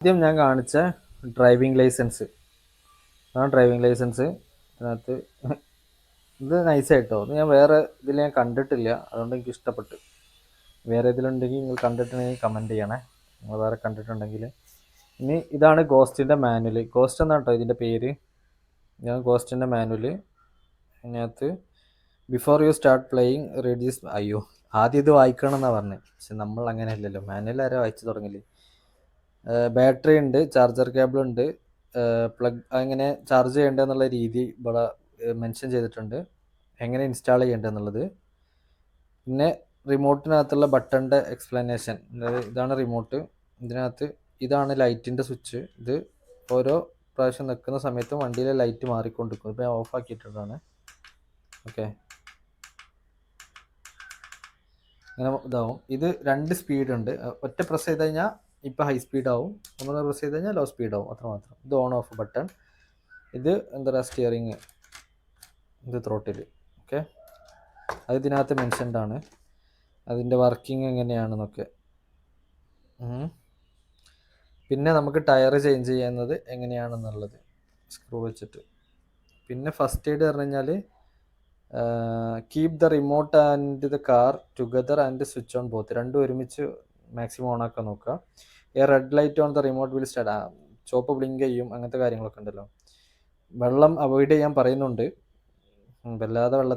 ആദ്യം ഞാൻ കാണിച്ച ഡ്രൈവിംഗ് ലൈസൻസ് ഡ്രൈവിംഗ് ലൈസൻസ് അതിനകത്ത് ഇത് നൈസായിട്ടോ. ഇത് ഞാൻ വേറെ ഇതിൽ ഞാൻ കണ്ടിട്ടില്ല, അതുകൊണ്ട് എനിക്ക് ഇഷ്ടപ്പെട്ടു. വേറെ ഇതിലുണ്ടെങ്കിൽ നിങ്ങൾ കണ്ടിട്ടുണ്ടെങ്കിൽ കമൻറ്റ് ചെയ്യണേ, നിങ്ങൾ വേറെ കണ്ടിട്ടുണ്ടെങ്കിൽ. ഇനി ഇതാണ് ഗോസ്റ്റിൻ്റെ മാനുവൽ. ഗോസ്റ്റ് എന്നാണ് കേട്ടോ ഇതിൻ്റെ പേര്. ഞാൻ ഗോസ്റ്റിൻ്റെ മാനുവൽ. അതിനകത്ത് before you start playing read this. അയ്യോ, ആദ്യം ഇത് വായിക്കണം എന്നാണ് പറഞ്ഞത്, പക്ഷെ നമ്മൾ അങ്ങനെ അല്ലല്ലോ, മാനുവൽ ആരാ വായിച്ചു തുടങ്ങില്ലേ. ബാറ്ററി ഉണ്ട്, ചാർജർ കേബിൾ ഉണ്ട്, പ്ലഗ് എങ്ങനെ ചാർജ് ചെയ്യേണ്ടതെന്നുള്ള രീതി ഇവിടെ മെൻഷൻ ചെയ്തിട്ടുണ്ട്, എങ്ങനെ ഇൻസ്റ്റാൾ ചെയ്യേണ്ടതെന്നുള്ളത്. പിന്നെ റിമോട്ടിനകത്തുള്ള ബട്ടണിൻ്റെ എക്സ്പ്ലനേഷൻ. ഇതാണ് റിമോട്ട്. ഇതിനകത്ത് ഇതാണ് ലൈറ്റിൻ്റെ സ്വിച്ച്. ഇത് ഓരോ പ്രാവശ്യം നിൽക്കുന്ന സമയത്തും വണ്ടിയിലെ ലൈറ്റ് മാറിക്കൊണ്ടിരിക്കും. ഇപ്പോൾ ഞാൻ ഓഫ് ആക്കിയിട്ടാണ്. ഓക്കെ, ഇങ്ങനെ ഇതാവും. ഇത് 2 സ്പീഡ് ഉണ്ട്. ഒറ്റ പ്രസ് ചെയ്ത് കഴിഞ്ഞാൽ ഇപ്പോൾ ഹൈ സ്പീഡ് ആവും, ഒന്നുകൂടെ പ്രസ് ചെയ്ത് കഴിഞ്ഞാൽ ലോ സ്പീഡ് ആവും, അത്രമാത്രം. ഇത് ഓൺ ഓഫ് ബട്ടൺ. ഇത് എന്താ പറയുക, സ്റ്റിയറിങ്. ഇത് ത്രോട്ടിൽ. ഓക്കെ, അത് ഇതിനകത്ത് മെൻഷൻഡ് ആണ്, അതിൻ്റെ വർക്കിംഗ് എങ്ങനെയാണെന്നൊക്കെ. പിന്നെ നമുക്ക് ടയർ ചേഞ്ച് ചെയ്യുന്നത് എങ്ങനെയാണെന്നുള്ളത് സ്ക്രൂ വെച്ചിട്ട്. പിന്നെ ഫസ്റ്റ് എയ്ഡ് പറഞ്ഞു കഴിഞ്ഞാൽ keep the remote and the car together and switch on both. രണ്ടും ഒരുമിച്ച് മാക്സിമം ഓൺ ആക്കാൻ നോക്കുക. A red light on the remote will start. Chop blink ചെയ്യും, അങ്ങനത്തെ കാര്യങ്ങളൊക്കെ ഉണ്ടല്ലോ. വെള്ളം അവോയ്ഡ് ചെയ്യാൻ പറയുന്നുണ്ട്, വല്ലാതെ വെള്ളത്തിൽ